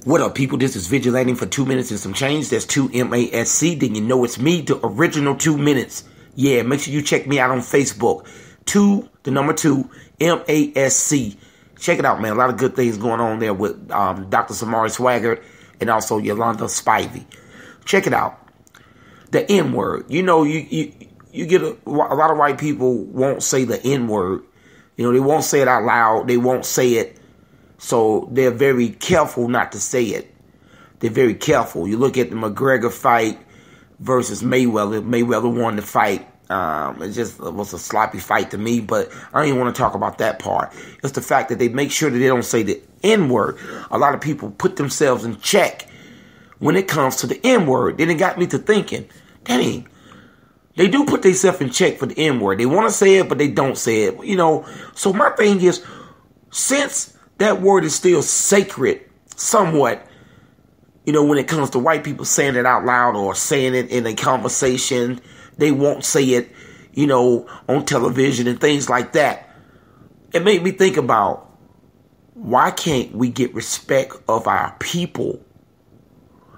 What up, people? This is Vigilante for 2 minutes and some change. That's 2MASC. Then you know it's me, the original 2 minutes. Yeah, make sure you check me out on Facebook. 2 MASC. Check it out, man. A lot of good things going on there with Dr. Samari Swaggart and also Yolanda Spivey. Check it out. The N-word. You know, you get a lot of white people won't say the N-word. You know, they won't say it out loud. They won't say it. So they're very careful not to say it. They're very careful. You look at the McGregor fight versus Mayweather. Mayweather won the fight. It was a sloppy fight to me, but I don't even want to talk about that part. It's the fact that they make sure that they don't say the N-word. A lot of people put themselves in check when it comes to the N-word. Then it got me to thinking, dang, they do put themselves in check for the N-word. They want to say it, but they don't say it. You know, so my thing is, since that word is still sacred somewhat, you know, when it comes to white people saying it out loud or saying it in a conversation, they won't say it, you know, on television and things like that. It made me think about, why can't we get respect of our people?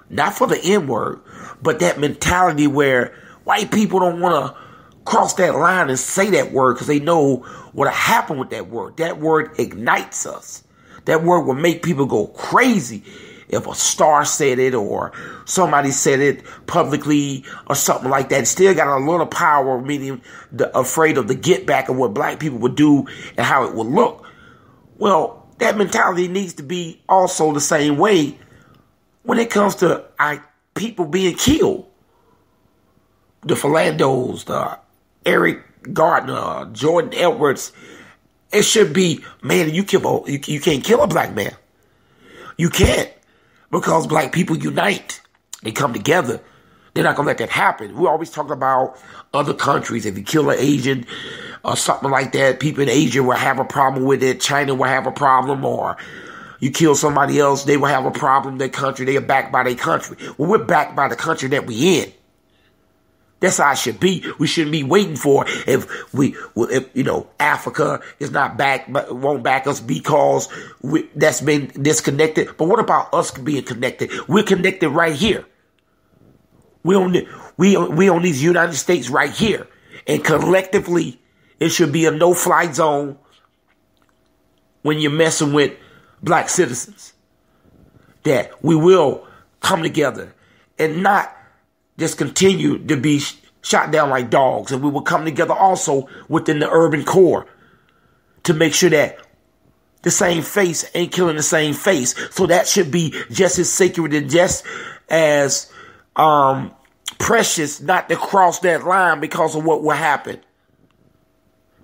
Not for the N-word, but that mentality where white people don't want to cross that line and say that word because they know what'll happen with that word. That word ignites us. That word will make people go crazy if a star said it or somebody said it publicly or something like that. It still got a little power, meaning afraid of the get back of what black people would do and how it would look. Well, that mentality needs to be also the same way when it comes to our people being killed. The Philandos, the Eric Gardner, Jordan Edwards. It should be, man, you can't kill a black man. You can't, because black people unite. They come together. They're not going to let that happen. We always talk about other countries. If you kill an Asian or something like that, people in Asia will have a problem with it. China will have a problem. Or you kill somebody else, they will have a problem in their country. They are backed by their country. Well, we're backed by the country that we in. That's how it should be. We shouldn't be waiting for if Africa is not back, won't back us because that's been disconnected. But what about us being connected? We're connected right here. We on these United States right here, and collectively, it should be a no-fly zone when you're messing with black citizens. That we will come together and not just continue to be shot down like dogs. And we will come together also within the urban core to make sure that the same face ain't killing the same face. So that should be just as sacred and just as precious not to cross that line because of what will happen.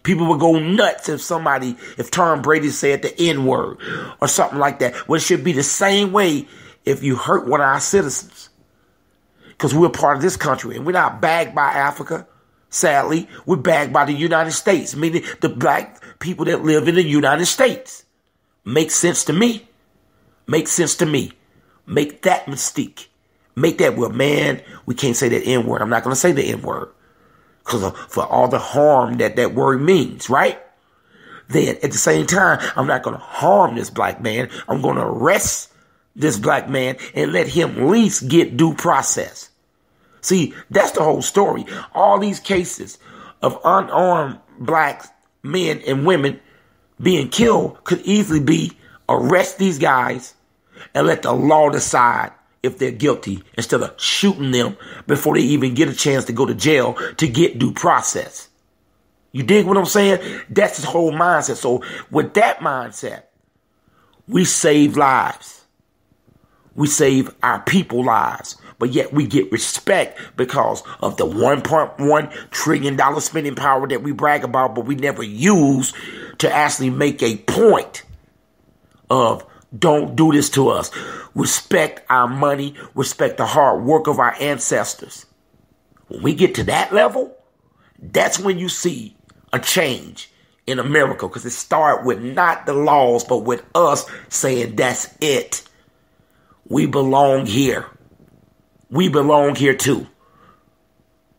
People would go nuts if Tom Brady said the N-word or something like that. Well, it should be the same way if you hurt one of our citizens. Because we're part of this country, and we're not bagged by Africa, sadly. We're bagged by the United States, meaning the black people that live in the United States. Makes sense to me. Makes sense to me. Make that mystique. Make that, well, man, we can't say that N-word. I'm not going to say the N-word. Because for all the harm that word means, right? Then, at the same time, I'm not going to harm this black man. I'm going to arrest this black man and let him at least get due process. See, that's the whole story. All these cases of unarmed black men and women being killed could easily be arrest these guys and let the law decide if they're guilty instead of shooting them before they even get a chance to go to jail to get due process. You dig what I'm saying? That's his whole mindset. So with that mindset, we save lives. We save our people lives, but yet we get respect because of the $1.1 trillion spending power that we brag about, but we never use to actually make a point of don't do this to us. Respect our money, respect the hard work of our ancestors. When we get to that level, that's when you see a change in America, because it started with not the laws, but with us saying that's it. We belong here. We belong here too.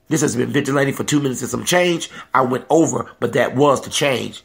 This has been Vigilante for 2 minutes and some change. I went over, but that was the change.